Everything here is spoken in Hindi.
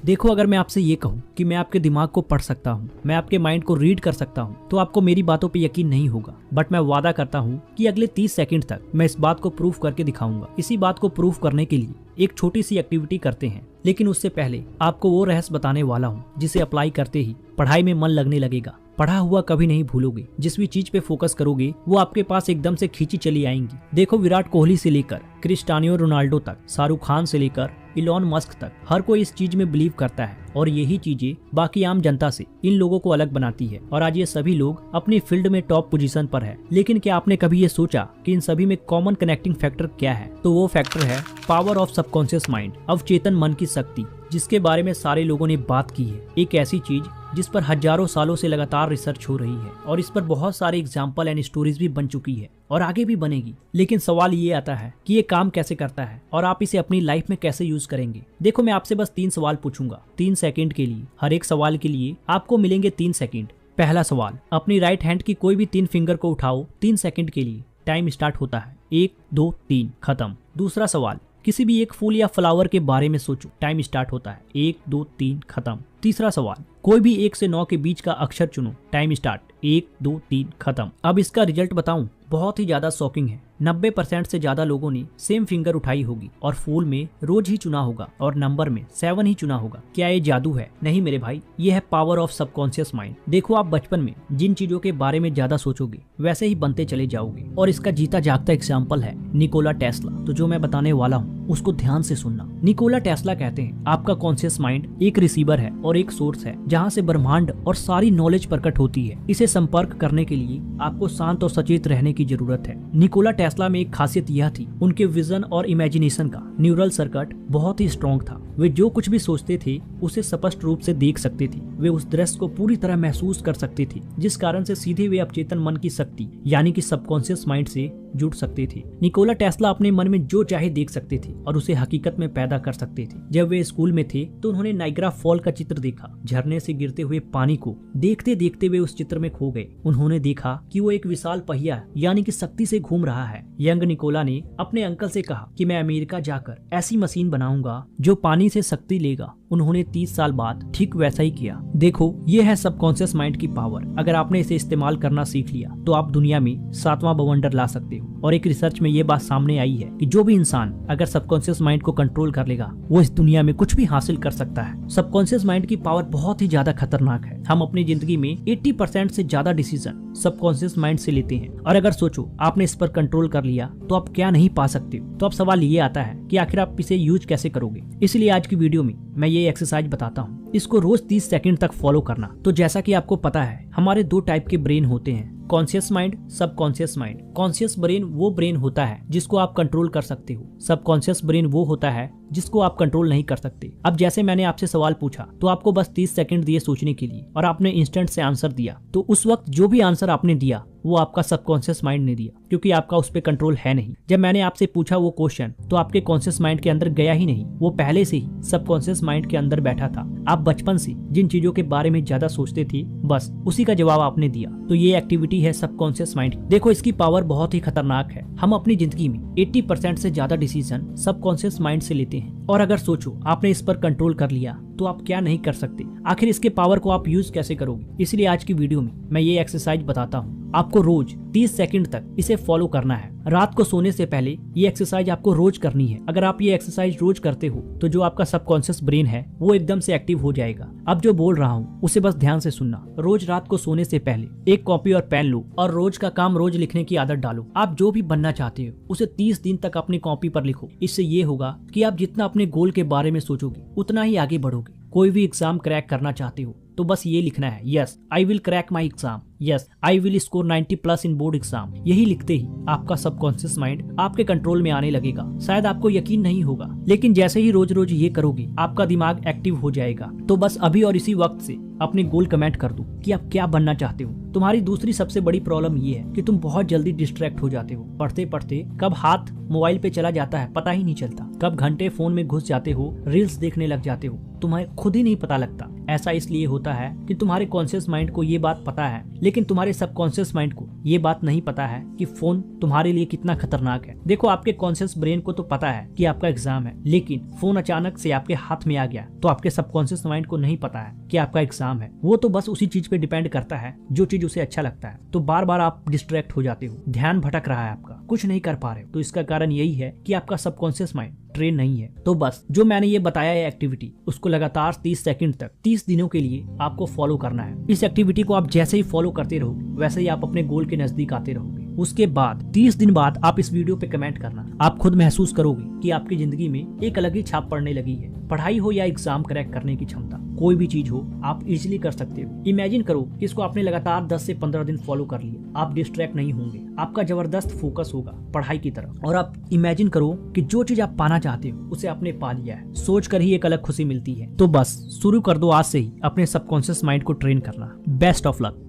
देखो, अगर मैं आपसे ये कहूँ कि मैं आपके दिमाग को पढ़ सकता हूँ, मैं आपके माइंड को रीड कर सकता हूँ, तो आपको मेरी बातों पे यकीन नहीं होगा। बट मैं वादा करता हूँ कि अगले 30 सेकंड तक मैं इस बात को प्रूफ करके दिखाऊंगा। इसी बात को प्रूफ करने के लिए एक छोटी सी एक्टिविटी करते हैं, लेकिन उससे पहले आपको वो रहस्य बताने वाला हूँ जिसे अप्लाई करते ही पढ़ाई में मन लगने लगेगा। पढ़ा हुआ कभी नहीं भूलोगे। जिस भी चीज पे फोकस करोगे वो आपके पास एकदम से खींची चली आएंगी। देखो, विराट कोहली से लेकर क्रिस्टियानो रोनाल्डो तक, शाहरुख खान से लेकर इलॉन मस्क तक, हर कोई इस चीज में बिलीव करता है और यही चीजें बाकी आम जनता से इन लोगों को अलग बनाती है। और आज ये सभी लोग अपनी फील्ड में टॉप पोजीशन पर है। लेकिन क्या आपने कभी ये सोचा कि इन सभी में कॉमन कनेक्टिंग फैक्टर क्या है? तो वो फैक्टर है पावर ऑफ सबकॉन्शियस माइंड, अवचेतन मन की शक्ति, जिसके बारे में सारे लोगों ने बात की है। एक ऐसी चीज जिस पर हजारों सालों से लगातार रिसर्च हो रही है और इस पर बहुत सारे एग्जाम्पल एंड स्टोरीज भी बन चुकी है और आगे भी बनेगी। लेकिन सवाल ये आता है कि ये काम कैसे करता है और आप इसे अपनी लाइफ में कैसे यूज करेंगे। देखो, मैं आपसे बस 3 सवाल पूछूंगा, 3 सेकंड के लिए। हर एक सवाल के लिए आपको मिलेंगे 3 सेकंड। पहला सवाल, अपनी राइट हैंड की कोई भी 3 फिंगर को उठाओ 3 सेकंड के लिए। टाइम स्टार्ट होता है। 1 2 3 खत्म। दूसरा सवाल, किसी भी एक फूल या फ्लावर के बारे में सोचो। टाइम स्टार्ट होता है। 1 2 3 खत्म। तीसरा सवाल, कोई भी 1 से 9 के बीच का अक्षर चुनो। Time start. 1 2 3 खत्म। अब इसका रिजल्ट बताऊं, बहुत ही ज्यादा शॉकिंग है। 90% से ज्यादा लोगों ने सेम फिंगर उठाई होगी और फूल में रोज ही चुना होगा और नंबर में 7 ही चुना होगा। क्या ये जादू है? नहीं मेरे भाई, ये है पावर ऑफ सबकॉन्शियस माइंड। देखो, आप बचपन में जिन चीजों के बारे में ज्यादा सोचोगे वैसे ही बनते चले जाओगे और इसका जीता जागता एग्जाम्पल है निकोला टेस्ला। तो जो मैं बताने वाला हूँ उसको ध्यान से सुनना। निकोला टेस्ला कहते हैं, आपका कॉन्शियस माइंड एक रिसीवर है और एक सोर्स है जहाँ से ब्रह्मांड और सारी नॉलेज प्रकट होती है। इसे संपर्क करने के लिए आपको शांत और सचेत रहने की जरूरत है। निकोला टेस्ला में एक खासियत यह थी, उनके विजन और इमेजिनेशन का न्यूरल सर्किट बहुत ही स्ट्रॉन्ग था। वे जो कुछ भी सोचते थे उसे स्पष्ट रूप से देख सकते थे। वे उस दृश्य को पूरी तरह महसूस कर सकते थे, जिस कारण से सीधे वे अवचेतन मन की शक्ति यानी कि सबकॉन्शियस माइंड से जुड़ सकते थे। निकोला टेस्ला अपने मन में जो चाहे देख सकते थे और उसे हकीकत में पैदा कर सकते थे। जब वे स्कूल में थे तो उन्होंने नाइग्रा फॉल का चित्र देखा। झरने से गिरते हुए पानी को देखते देखते वे उस चित्र में खो गए। उन्होंने देखा कि वो एक विशाल पहिया यानी कि शक्ति से घूम रहा है। यंग निकोला ने अपने अंकल से कहा कि मैं अमेरिका जाकर ऐसी मशीन बनाऊंगा जो पानी से शक्ति लेगा। उन्होंने 30 साल बाद ठीक वैसा ही किया। देखो, ये है सबकॉन्शियस माइंड की पावर। अगर आपने इसे इस्तेमाल करना सीख लिया तो आप दुनिया में 7वां बवंडर ला सकते हो। और एक रिसर्च में ये बात सामने आई है कि जो भी इंसान अगर सबकॉन्शियस माइंड को कंट्रोल कर लेगा वो इस दुनिया में कुछ भी हासिल कर सकता है। सबकॉन्शियस माइंड की पावर बहुत ही ज्यादा खतरनाक है। हम अपनी जिंदगी में 80% से ज्यादा डिसीजन सबकॉन्शियस माइंड से लेते हैं और अगर सोचो आपने इस पर कंट्रोल कर लिया तो आप क्या नहीं पा सकते हो। तो अब सवाल ये आता है कि आखिर आप इसे यूज कैसे करोगे। इसलिए आज की वीडियो में मैं ये एक्सरसाइज बताता हूँ, इसको रोज 30 सेकंड तक फॉलो करना। तो जैसा कि आपको पता है, हमारे 2 टाइप के ब्रेन होते हैं, conscious mind, subconscious mind. Conscious brain वो ब्रेन होता है जिसको आप कंट्रोल कर सकते हो। सबकॉन्शियस ब्रेन वो होता है जिसको आप कंट्रोल नहीं कर सकते। अब जैसे मैंने आपसे सवाल पूछा तो आपको बस 30 सेकंड दिए सोचने के लिए और आपने इंस्टेंट से आंसर दिया। तो उस वक्त जो भी आंसर आपने दिया वो आपका सबकॉन्शियस माइंड ने दिया, क्योंकि आपका उस पर कंट्रोल है नहीं। जब मैंने आपसे पूछा वो क्वेश्चन तो आपके कॉन्शियस माइंड के अंदर गया ही नहीं, वो पहले से ही सबकॉन्शियस माइंड के अंदर बैठा था। आप बचपन से जिन चीजों के बारे में ज्यादा सोचते थे बस उसी का जवाब आपने दिया। तो ये एक्टिविटी है सबकॉन्शियस माइंड। देखो, इसकी पावर बहुत ही खतरनाक है। हम अपनी जिंदगी में 80% से ज्यादा डिसीजन सबकॉन्शियस माइंड से लेते हैं और अगर सोचो आपने इस पर कंट्रोल कर लिया तो आप क्या नहीं कर सकते। आखिर इसके पावर को आप यूज कैसे करोगे? इसलिए आज की वीडियो में मैं ये एक्सरसाइज बताता हूँ। आपको रोज 30 सेकंड तक इसे फॉलो करना है। रात को सोने से पहले ये एक्सरसाइज आपको रोज करनी है। अगर आप ये एक्सरसाइज रोज करते हो तो जो आपका सबकॉन्शियस ब्रेन है वो एकदम से एक्टिव हो जाएगा। अब जो बोल रहा हूँ उसे बस ध्यान से सुनना। रोज रात को सोने से पहले एक कॉपी और पेन लो और रोज का काम रोज लिखने की आदत डालो। आप जो भी बनना चाहते हो उसे 30 दिन तक अपनी कॉपी पर लिखो। इससे ये होगा कि आप जितना अपने गोल के बारे में सोचोगे उतना ही आगे बढ़ोगे। कोई भी एग्जाम क्रैक करना चाहते हो तो बस ये लिखना है, yes I will crack my exam, yes I will score 90+ in board exam. यही लिखते ही आपका सबकॉन्शियस माइंड आपके कंट्रोल में आने लगेगा। शायद आपको यकीन नहीं होगा, लेकिन जैसे ही रोज रोज ये करोगे आपका दिमाग एक्टिव हो जाएगा। तो बस अभी और इसी वक्त से अपने गोल कमेंट कर दो कि आप क्या बनना चाहते हो। तुम्हारी दूसरी सबसे बड़ी प्रॉब्लम ये है कि तुम बहुत जल्दी डिस्ट्रैक्ट हो जाते हो। पढ़ते पढ़ते कब हाथ मोबाइल पे चला जाता है पता ही नहीं चलता, कब घंटे फोन में घुस जाते हो, रील्स देखने लग जाते हो, तुम्हें खुद ही नहीं पता लगता। ऐसा इसलिए होता है कि तुम्हारे कॉन्शियस माइंड को ये बात पता है, लेकिन तुम्हारे सबकॉन्शियस माइंड को ये बात नहीं पता है कि फोन तुम्हारे लिए कितना खतरनाक है। देखो, आपके कॉन्शियस ब्रेन को तो पता है कि आपका एग्जाम है, लेकिन फोन अचानक से आपके हाथ में आ गया तो आपके सबकॉन्शियस माइंड को नहीं पता है कि आपका एग्जाम है। वो तो बस उसी चीज पे डिपेंड करता है जो चीज उसे अच्छा लगता है। तो बार बार आप डिस्ट्रैक्ट हो जाते हो, ध्यान भटक रहा है आपका, कुछ नहीं कर पा रहे हो। तो इसका कारण यही है कि आपका सबकॉन्शियस माइंड ट्रेन नहीं है। तो बस जो मैंने ये बताया है एक्टिविटी, उसको लगातार 30 सेकंड तक 30 दिनों के लिए आपको फॉलो करना है। इस एक्टिविटी को आप जैसे ही फॉलो करते रहोगे वैसे ही आप अपने गोल के नजदीक आते रहोगे। उसके बाद 30 दिन बाद आप इस वीडियो पे कमेंट करना। आप खुद महसूस करोगे कि आपकी जिंदगी में एक अलग ही छाप पड़ने लगी है। पढ़ाई हो या एग्जाम क्रैक करने की क्षमता, कोई भी चीज हो आप इजीली कर सकते हो। इमेजिन करो कि इसको आपने लगातार 10 से 15 दिन फॉलो कर लिया। आप डिस्ट्रैक्ट नहीं होंगे, आपका जबरदस्त फोकस होगा पढ़ाई की तरफ। और आप इमेजिन करो कि जो चीज आप पाना चाहते हो उसे आपने पा लिया है। सोच कर ही एक अलग खुशी मिलती है। तो बस शुरू कर दो आज से ही अपने सबकॉन्शियस माइंड को ट्रेन करना। Best of luck.